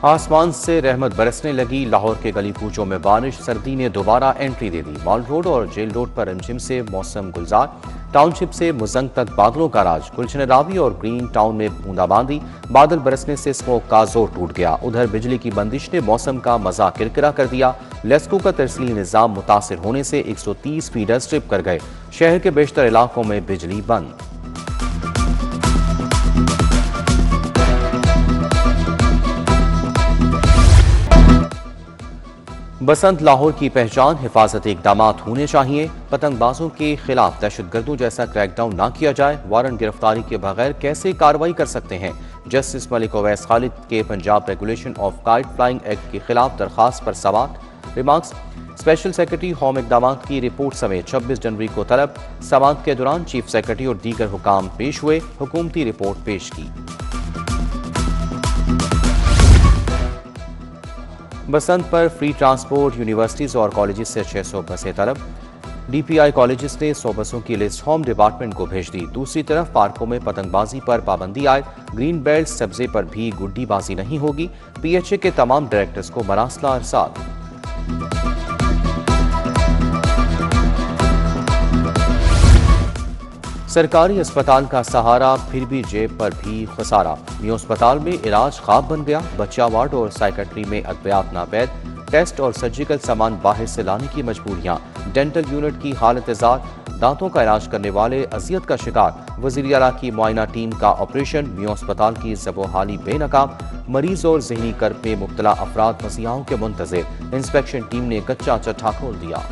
आसमान से रहमत बरसने लगी। लाहौर के गली कूचों में बारिश, सर्दी ने दोबारा एंट्री दे दी। मॉल रोड और जेल रोड पर रिमझिम से मौसम गुलजार। टाउनशिप से मुजंग तक बादलों का राज। गुलशन रावी और ग्रीन टाउन में बूंदाबांदी। बादल बरसने से स्मोक का जोर टूट गया। उधर बिजली की बंदिश ने मौसम का मजा किरकिरा कर दिया। लेस्को का तरसीली निजाम मुतासिर होने से 130 फीडर स्ट्रिप कर गए। शहर के बेशतर इलाकों में बिजली बंद। बसंत लाहौर की पहचान, हिफाजती इकदामात होने चाहिए। पतंगबाजों के खिलाफ दहशतगर्दों जैसा क्रैकडाउन ना किया जाए। वारंट गिरफ्तारी के बगैर कैसे कार्रवाई कर सकते हैं। जस्टिस मलिक अवैस खालिद के Punjab regulation of kite flying act के खिलाफ दरखास्त पर सवाल। रिमार्क्स, स्पेशल सेक्रेटरी होम इकदामात की रिपोर्ट समेत 26 जनवरी को तलब। समाअत के दौरान चीफ सेक्रेटरी और दीगर हुकाम पेश हुए, हुकूमती रिपोर्ट पेश की। बसंत पर फ्री ट्रांसपोर्ट, यूनिवर्सिटीज और कॉलेजेस से 600 बसें तलब। DPI कॉलेजेस ने 100 बसों की लिस्ट होम डिपार्टमेंट को भेज दी। दूसरी तरफ पार्कों में पतंगबाजी पर पाबंदी आए। ग्रीन बेल्ट सब्जे पर भी गुड्डीबाजी नहीं होगी। PHA के तमाम डायरेक्टर्स को मरासला अरसाल। सरकारी अस्पताल का सहारा, फिर भी जेब पर भी खसारा। न्यू अस्पताल में इलाज ख्वाब बन गया। बच्चा वार्ड और साइकेट्री में अद्वियात नापैद। टेस्ट और सर्जिकल सामान बाहर से लाने की मजबूरियां। डेंटल यूनिट की हालत इजार। दांतों का इलाज करने वाले अजियत का शिकार। वजीर आला की मुआयना टीम का ऑपरेशन। न्यू अस्पताल की ज़बोहाली बेनकाब। मरीज और जहनी कर्ब में मुब्तला अफराद मसीहाओं के मुंतजिर। इंस्पेक्शन टीम ने कच्चा चट्ठा खोल दिया।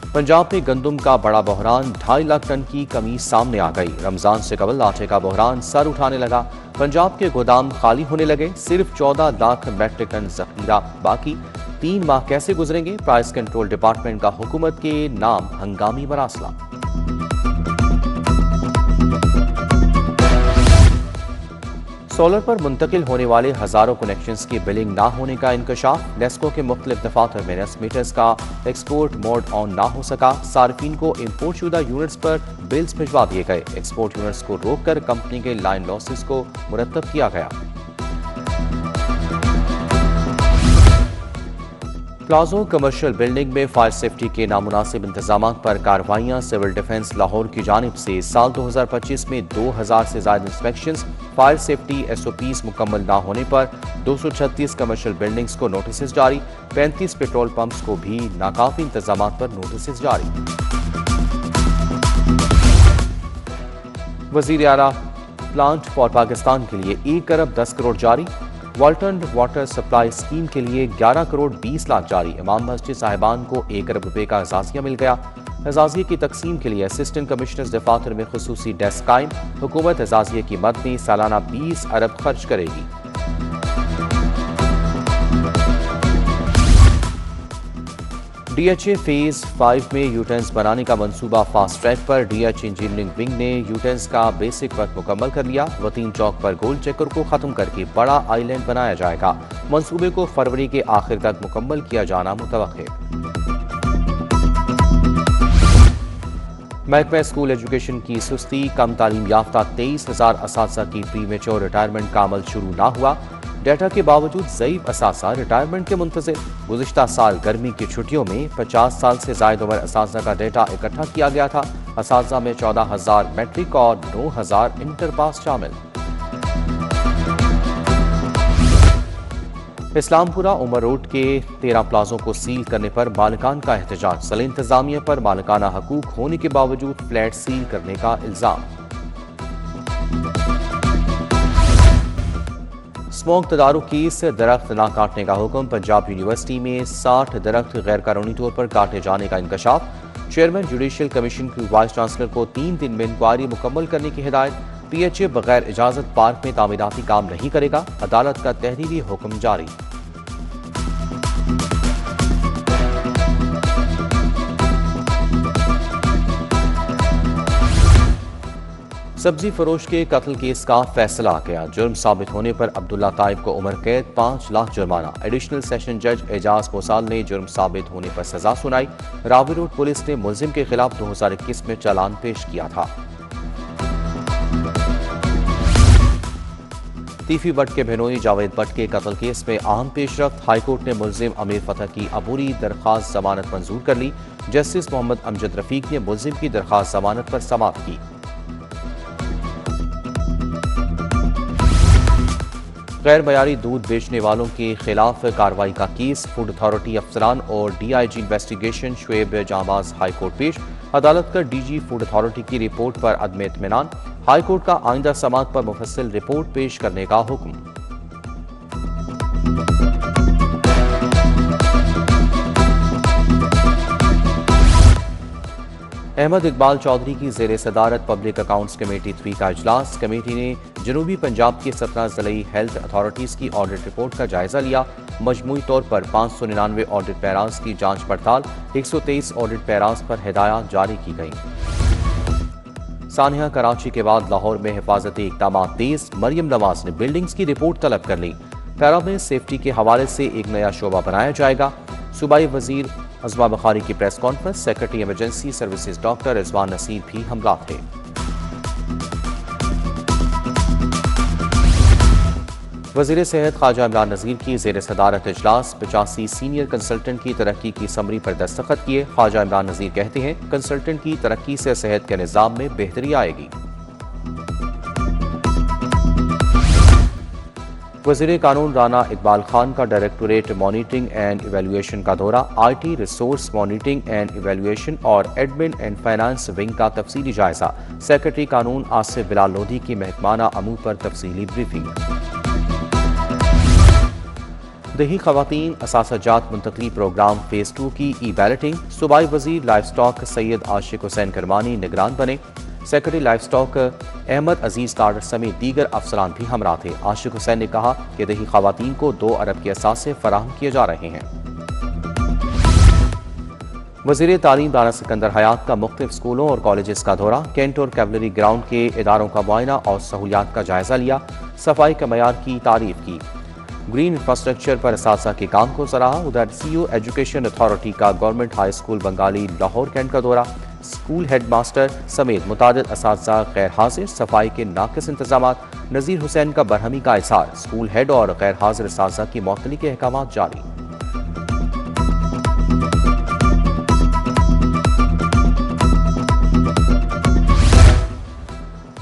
पंजाब में गंदम का बड़ा बहरान, 2.5 लाख टन की कमी सामने आ गई। रमजान से कबल आटे का बहरान सर उठाने लगा। पंजाब के गोदाम खाली होने लगे। सिर्फ 14 लाख मैट्रिक टन जखीरा बाकी। 3 माह कैसे गुजरेंगे। प्राइस कंट्रोल डिपार्टमेंट का हुकूमत के नाम हंगामी मरासला। सोलर पर मुंतकिल होने वाले हजारों कनेक्शंस की बिलिंग ना होने का इंकशाफ। लेस्को के मुख्तलिफ दफातर में मीटर्स का एक्सपोर्ट मोड ऑन ना हो सका। सार्फिन को इम्पोर्ट शुदा यूनिट्स पर बिल्स भिजवा दिए गए। एक्सपोर्ट यूनिट्स को रोककर कंपनी के लाइन लॉसेस को मुरतब किया गया। प्लाजो कमर्शियल बिल्डिंग में फायर सेफ्टी के नामुनासिब इंतजाम पर कार्रवाइयां। सिविल डिफेंस लाहौर की जानिब से साल 2025 में 2000 से ज्यादा इंस्पेक्शंस। फायर सेफ्टी SOPs मुकम्मल ना होने पर 236 कमर्शियल बिल्डिंग्स को नोटिस जारी। 35 पेट्रोल पंप्स को भी नाकाफी इंतजाम पर नोटिस जारी। वजीर आला प्लांट फॉर पाकिस्तान के लिए 1 अरब 10 करोड़ जारी। वाल्टन वाटर सप्लाई स्कीम के लिए 11 करोड़ 20 लाख जारी। इमाम मस्जिद साहिबान को 1 अरब रुपए का एजाजिया मिल गया। एजाजिये की तकसीम के लिए असिस्टेंट कमिश्नर्स दफातर में खुसूसी डेस्क कायम। हुकूमत एजाजिये की मद में सालाना 20 अरब खर्च करेगी। DHA फेज 5 में यूटर्न्स बनाने का मंसूबा फास्ट ट्रैक पर। DH इंजीनियरिंग विंग ने यूटर्न्स का बेसिक वर्क मुकम्मल कर लिया। वतीन चौक पर गोल चक्कर को खत्म करके बड़ा आइलैंड बनाया जाएगा। मंसूबे को फरवरी के आखिर तक मुकम्मल किया जाना मुतवक्किर। महकमा स्कूल एजुकेशन की सुस्ती। कम तालीम याफ्ता 23,000 असातिज़ा की प्रीमेच्योर रिटायरमेंट का अमल शुरू ना हुआ। डेटा के बावजूद ज़ईफ असातिज़ा रिटायरमेंट के मुंतज़िर। गुज़िश्ता साल गर्मी की छुट्टियों में 50 साल से ज़ायद उम्र असातिज़ा का डेटा इकट्ठा किया गया था। असातिज़ा में 14,000 मैट्रिक और 9,000 इंटर पास शामिल। इस्लामपुरा उमर रोड के 13 प्लाजों को सील करने पर मालिकान का एहतजाज। ज़िला इंतजामिया पर मालिकाना हकूक होने के बावजूद फ्लैट सील करने का इल्जाम। स्मोक तदारुकी से दरख्त न काटने का हुक्म। पंजाब यूनिवर्सिटी में 60 दरख्त गैर कानूनी तौर पर काटे जाने का इंकशाफ। चेयरमैन जुडिशियल कमीशन की वाइस चांसलर को 3 दिन में इंक्वायरी मुकम्मल करने की हिदायत। PHA बगैर इजाजत पार्क में तामीराती काम नहीं करेगा। अदालत का तहरीरी हुक्म जारी। सब्जी फरोश के कत्ल केस का फैसला आ गया। जुर्म साबित होने पर अब्दुल्ला ताइब को उम्र कैद, 5 लाख जुर्माना। एडिशनल सेशन जज एजाज पोसाल ने जुर्म साबित होने पर सजा सुनाई। रावी रोड पुलिस ने मुलजिम के खिलाफ 2021 में चालान पेश किया था। तीफी भट्ट के बहनोई जावेद भट्ट के कत्ल केस में अहम पेशरफ्त। हाईकोर्ट ने मुलजिम अमीर फतह की अबूरी दरख्वास्त जमानत मंजूर कर ली। जस्टिस मोहम्मद अमजद रफीक ने मुलजिम की दरख्वास्त जमानत पर समाअत की। गैर मयारी दूध बेचने वालों के खिलाफ कार्रवाई का केस। फूड अथॉरिटी अफसरान और DIG इन्वेस्टिगेशन शुएब जांबाज हाईकोर्ट पेश। अदालत का DG फूड अथॉरिटी की रिपोर्ट पर अदम इत्मीनान। हाईकोर्ट का आइंदा समाअत पर मुफस्सिल रिपोर्ट पेश करने का हुक्म। अहमद इकबाल चौधरी की जेर सदारत पब्लिक अकाउंट्स कमेटी 3 का इजलास। कमेटी ने जनूबी पंजाब की 17 ज़िली हेल्थ अथॉरिटीज़ की ऑडिट रिपोर्ट का जायजा लिया। मजमूई तौर पर 599 ऑडिट पैराज की जांच पड़ताल, 123 ऑडिट पैराज पर हिदायत जारी की गई। सानिया कराची के बाद लाहौर में हिफाजती इकदाम तेज। मरियम नवाज ने बिल्डिंग्स की रिपोर्ट तलब कर ली। पैरा में सेफ्टी के हवाले से एक नया शोबा बनाया जाएगा। सूबाई वजीर अज़मा बुखारी की press conference. Secretary emergency services doctor Rizwan Naseer भी हमला थे। वज़ीर सेहत ख्वाजा इमरान नज़ीर की जेर सदारत इजलास। 85 सीनियर कंसल्टेंट की तरक्की की समरी पर दस्तखत किए। ख्वाजा इमरान नज़ीर कहते हैं कंसल्टेंट की तरक्की से सेहत के निज़ाम में बेहतरी आएगी। वज़ीर कानून राना इकबाल खान का डायरेक्टोरेट मॉनिटरिंग एंड इवैल्यूएशन का दौरा। IT resource monitoring and evaluation और एडमिन एंड फाइनेंस विंग का तफसीली जायजा। सेक्रेटरी कानून आसिफ बिलाल लोधी की महकमाना अमूर पर तफसीली ब्रीफिंग। दही खवातीन असासजात मुंतकली प्रोग्राम फेज 2 की बैलेटिंग। सूबाई वजीर लाइफ स्टॉक सैयद आशिक हुसैन करमानी निगरान बने। सेक्रेटरी लाइफ स्टॉक अहमद अजीज कार्ड समेत दीगर अफसरान भी हमरा थे। आशिक हुसैन ने कहा कि दही खवातीन को 2 अरब के असासे फराहम किए जा रहे हैं। वज़ीर तालीम राना सिकंदर हयात का मुख्तलिफ स्कूलों और कॉलेजेस का दौरा। कैंट और कैवलरी ग्राउंड के इदारों का मुआयना और सहूलियात का जायजा लिया। सफाई के मयार की तारीफ की। ग्रीन इंफ्रास्ट्रक्चर पर असासा के काम को सराहा। उधर CO एजुकेशन अथॉरिटी का government high school Bengali Lahore cantt का दौरा। स्कूल हेड मास्टर समेत मुतादिद असातिज़ा गैर हाजिर। सफाई के नाकिस इंतजामात। नज़ीर हुसैन का बरहमी का इज़हार। स्कूल हेड और गैर हाजिर असातिज़ा की मअतली के अहकामात जारी।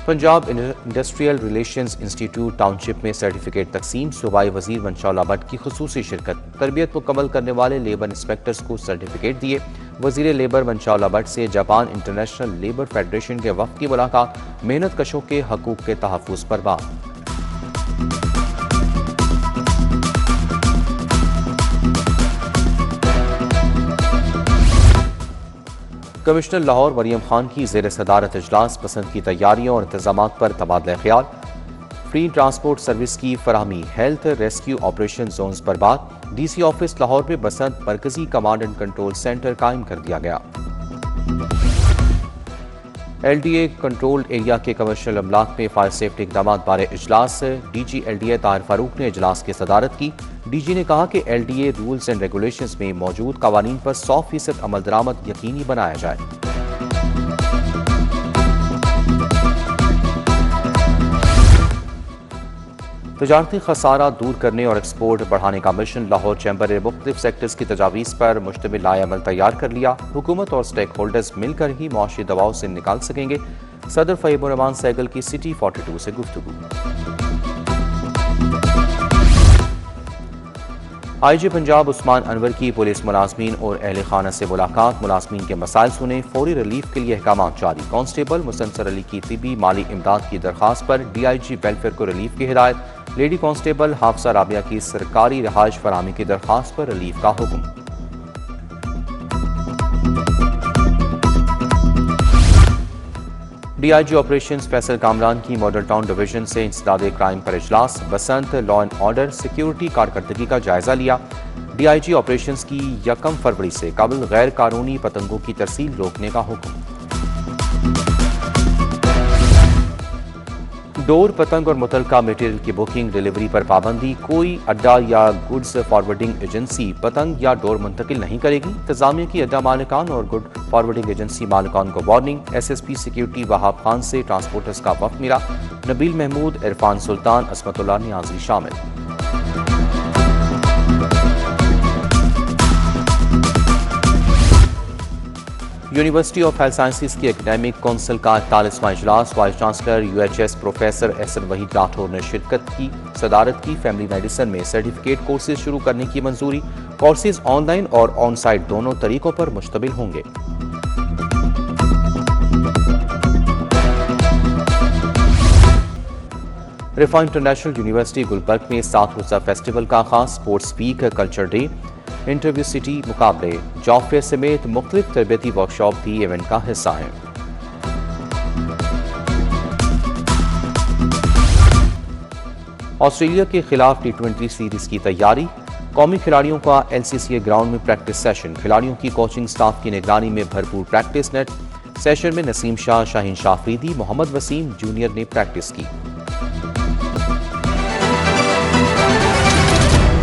Punjab industrial relations institute township में सर्टिफिकेट तकसीम। सूबाई वजीर मंशौला भट्ट की खुसूसी शिरकत। तरबियत मुकम्मल करने वाले लेबर इंस्पेक्टर्स को सर्टिफिकेट दिए। वजीर लेबर मंशौला भट्ट से जापान इंटरनेशनल लेबर फेडरेशन के वफ़द की मुलाकात। मेहनत कशों के हकूक़ के तहफ़्फ़ुज़ पर बात। कमिश्नर लाहौर मरियम खान की जेर सदारत इजलास। पसंद की तैयारियों और इंतजामात पर तबादला ख्याल। फ्री ट्रांसपोर्ट सर्विस की फराहमी। हेल्थ रेस्क्यू ऑपरेशन जोन्स पर बात। DC ऑफिस लाहौर में बसंत मरकजी कमांड एंड कंट्रोल सेंटर कायम कर दिया गया। LDA कंट्रोल्ड एरिया के कमर्शियल अमलाक में फायर सेफ्टी इकदाम बारे इजलास। DG LDA ताहिर फारूक ने इजलास की सदारत की। DG ने कहा कि LDA रूल्स एंड रेगुलेशंस में मौजूद कवानीन पर 100% अमल दरामद यकीनी बनाया जाए। तजारती खसारा दूर करने और एक्सपोर्ट बढ़ाने का मिशन। लाहौर चैम्बर ने मुख्तलिफ सेक्टर्स की तजावीज़ पर मुश्तमिल लाएअमल तैयार कर लिया। हुकूमत और स्टेक होल्डर्स मिलकर ही मुआशी दबाव से निकाल सकेंगे। सदर फहीमुर रहमान सैगल की सिटी 42 से गुफ्तगू। IG पंजाब उस्मान अनवर की पुलिस मुलाजमीन और अहल खाना से मुलाकात। मुलाजमीन के मसाइल सुने। फौरी रिलीफ के लिए अहकाम जारी। कांस्टेबल मुसन्सर अली की तिबी माली इमदाद की दरख्वास्त पर DIG वेलफेयर को रिलीफ की हिदायत। लेडी कांस्टेबल हाफसा राबिया की सरकारी रिहाइश फराहमी की दरख्वास्त पर रिलीफ का हुक्म। DIG ऑपरेशंस फैसल कामरान की मॉडल टाउन डिवीजन से इंसदादे क्राइम पर इजलास। बसंत लॉ एंड ऑर्डर सिक्योरिटी कारकर्दगी का जायजा लिया। DIG ऑपरेशंस की 1 फरवरी से काबिल गैर कानूनी पतंगों की तरसील रोकने का हुक्म। डोर, पतंग और मुतलका मटेरियल की बुकिंग डिलीवरी पर पाबंदी। कोई अड्डा या गुड्स फॉरवर्डिंग एजेंसी पतंग या डोर मुंतकिल नहीं करेगी। इंतजामिया की अड्डा मालिकान और गुड फॉरवर्डिंग एजेंसी मालिकान को warning. SSP security Wahab Khan से ट्रांसपोर्टर्स का वक्त मिला। नबील महमूद, इरफान सुल्तान, असमतुल्लाह नियाजी शामिल। यूनिवर्सिटी ऑफ हेल्थ साइंसेज की एकेडमिक काउंसिल का 41वां इजलास। Vice chancellor UHS professor Ehsan Waheed Rathore ने शिरकत की, सदारत की। फैमिली मेडिसिन में सर्टिफिकेट कोर्सेज शुरू करने की मंजूरी। कोर्सेज ऑनलाइन और ऑन साइट दोनों तरीकों पर मुश्तमिल होंगे। रिफा इंटरनेशनल यूनिवर्सिटी गुलबर्ग में 7 रोज़ा फेस्टिवल का आगाज। Sports week, culture day, interview city मुकाबले, जॉब फेयर समेत मुख्तलिफ तरबती वर्कशॉप भी इवेंट का हिस्सा हैं। ऑस्ट्रेलिया के खिलाफ T20 सीरीज की तैयारी। कौमी खिलाड़ियों का LCCA ग्राउंड में प्रैक्टिस सेशन। खिलाड़ियों की कोचिंग स्टाफ की निगरानी में भरपूर प्रैक्टिस नेट। सेशन में नसीम शाह, शाहीन शाह अफरीदी, मोहम्मद वसीम जूनियर ने प्रैक्टिस की।